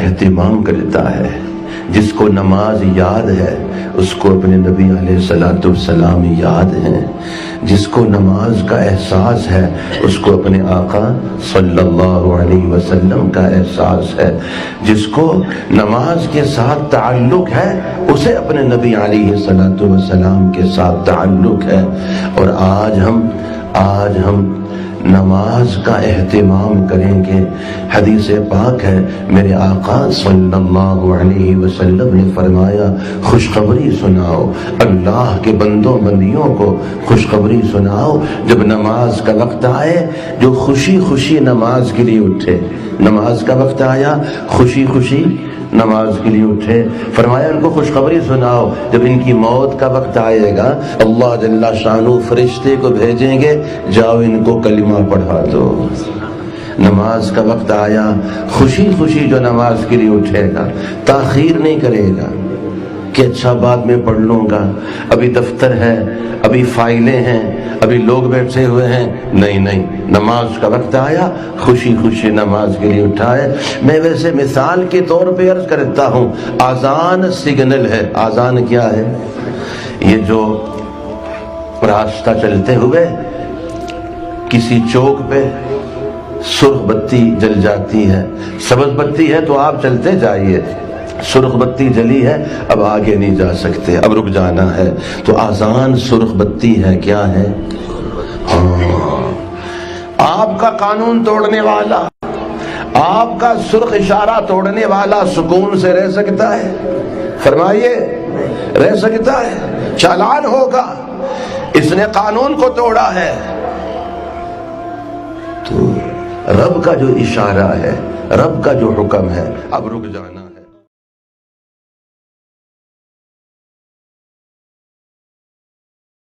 اہتمام کرتا ہے، جس کو نماز یاد ہے اس کو اپنے نبی علیہ الصلوۃ والسلام یاد ہیں، جس کو نماز کا احساس ہے اس کو اپنے آقا صلی اللہ علیہ وسلم کا احساس ہے، جس کو نماز کے ساتھ تعلق ہے اسے اپنے نبی علیہ الصلوۃ والسلام کے ساتھ تعلق ہے۔ اور آج ہم نماز کا اہتمام کریں گے۔ حدیث پاک ہے، میرے آقا صلی اللہ علیہ وسلم نے فرمایا، خوشخبری سناؤ اللہ کے بندوں بندیوں کو، خوشخبری سناؤ جب نماز کا وقت آئے، جو خوشی خوشی نماز کے لیے اٹھے۔ نماز کا وقت آیا، خوشی خوشی نماز کے لیے اٹھے، فرمایا ان کو خوشخبری سناؤ جب ان کی موت کا وقت آئے گا اللہ جل شانہ فرشتے کو بھیجیں گے، جاؤ ان کو کلمہ پڑھا دو۔ نماز کا وقت آیا، خوشی خوشی جو نماز کے لیے اٹھے گا، تاخیر نہیں کرے گا کہ اچھا بعد میں پڑھ لوں گا، ابھی دفتر ہے، ابھی فائلیں ہیں، ابھی لوگ بیٹھے ہوئے ہیں، نہیں، نماز کا وقت آیا، خوشی خوشی نماز کے لیے اٹھائے۔ میں ویسے مثال کے طور پہ عرض کرتا ہوں، آذان سگنل ہے۔ آذان کیا ہے؟ یہ جو راستہ چلتے ہوئے کسی چوک پہ سرخ بتی جل جاتی ہے، سبز بتی ہے تو آپ چلتے جائیے، سرخ بتی جلی ہے اب آگے نہیں جا سکتے، اب رک جانا ہے، تو آذان سرخ بتی ہے، کیا ہے؟ آپ کا قانون توڑنے والا، آپ کا سرخ اشارہ توڑنے والا سکون سے رہ سکتا ہے؟ فرمائیے، رہ سکتا ہے؟ چالان ہوگا، اس نے قانون کو توڑا ہے۔ تو رب کا جو اشارہ ہے، رب کا جو حکم ہے، اب رک جانا ہے۔